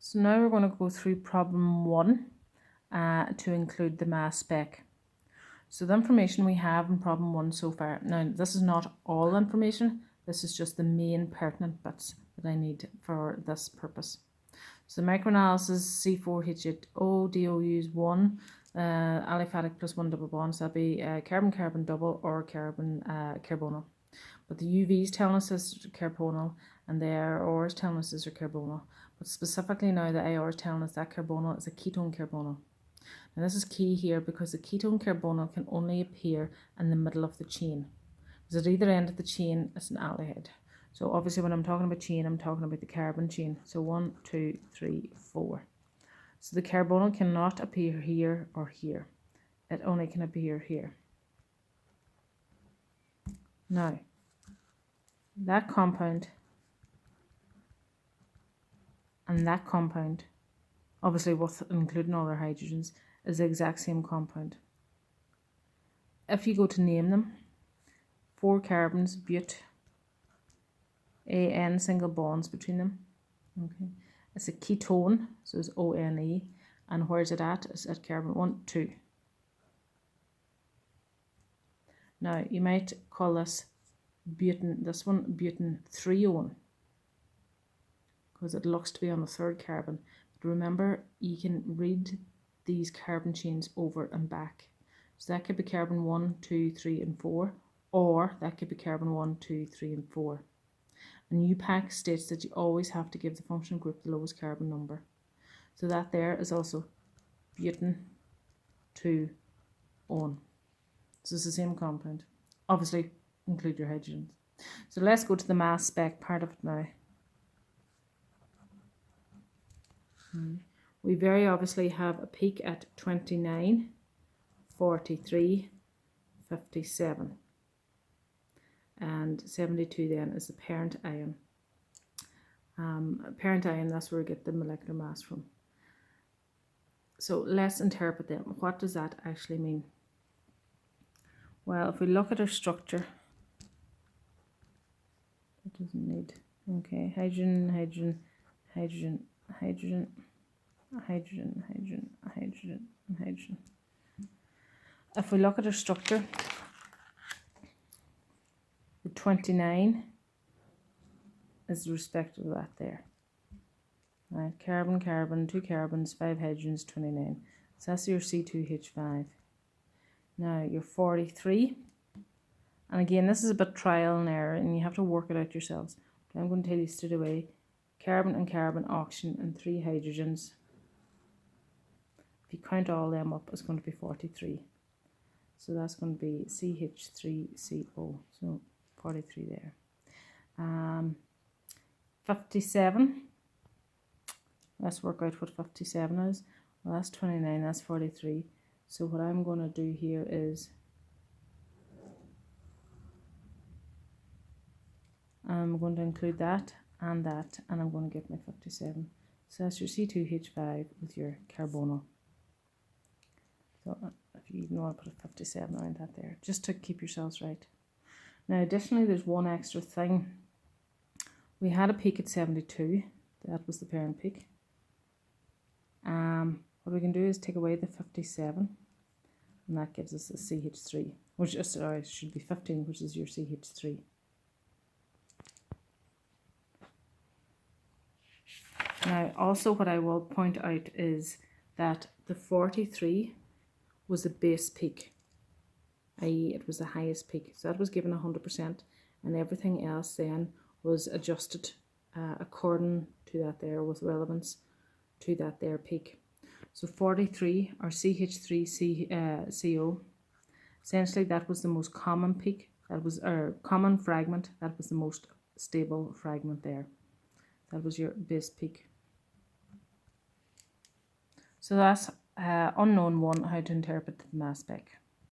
So now we're going to go through problem 1 to include the mass spec. So the information we have in problem 1 so far, now this is not all information, this is just the main pertinent bits that I need for this purpose. So the microanalysis C4H8O DOUs 1, aliphatic plus 1 double bonds, that'll be carbon-carbon double or carbonyl. But the UVs telling us is carbonyl and the AR is telling us is carbonyl. But specifically now the AR is telling us that carbonyl is a ketone carbonyl. Now this is key here because the ketone carbonyl can only appear in the middle of the chain. Because at either end of the chain it's an aldehyde. So obviously when I'm talking about chain, I'm talking about the carbon chain. So 1, 2, 3, 4. So the carbonyl cannot appear here or here. It only can appear here. Now, that compound and that compound, obviously with including all their hydrogens, is the exact same compound. If you go to name them, 4 carbons, but, AN single bonds between them. Okay, it's a ketone, so it's ONE, and where's it at? It's at carbon 1, 2. Now you might call this butane, this one butane 3-one, because it looks to be on the 3rd carbon. But remember, you can read these carbon chains over and back. So that could be carbon 1, 2, 3, and 4, or that could be carbon 1, 2, 3, and 4. And UPAC states that you always have to give the functional group the lowest carbon number. So that there is also butane 2-one. So it's the same compound. Obviously, include your hydrogens. So let's go to the mass spec part of it now. We very obviously have a peak at 29, 43, 57. And 72 then is the parent ion. Parent ion, that's where we get the molecular mass from. So let's interpret them. What does that actually mean? Well, if we look at our structure, it doesn't need, okay, hydrogen, hydrogen, hydrogen, hydrogen, hydrogen, hydrogen, hydrogen, and hydrogen. If we look at our structure, the 29 is the respective of that there. Right, carbon, carbon, 2 carbons, 5 hydrogens, 29. So that's your C2H5. Now your 43, and again this is a bit trial and error and you have to work it out yourselves. But I'm going to tell you straight away, carbon and carbon, oxygen and 3 hydrogens. If you count all them up, it's going to be 43. So that's going to be CH3CO, so 43 there. 57, let's work out what 57 is. Well, that's 29, that's 43. So what I'm going to do here is I'm going to include that, and I'm going to get my 57. So that's your C2H5 with your carbonyl. So if you even want to put a 57 around that there, just to keep yourselves right. Now additionally, there's one extra thing. We had a peak at 72, that was the parent peak. What we can do is take away the 57, and that gives us a CH3, which is, sorry, should be 15, which is your CH3. Now also what I will point out is that the 43 was the base peak, i.e. it was the highest peak. So that was given 100%, and everything else then was adjusted according to that there, with relevance to that there peak. So 43, or CH3CO, essentially that was the most common peak, that was our common fragment, that was the most stable fragment there. That was your base peak. So that's unknown 1, how to interpret the mass spec.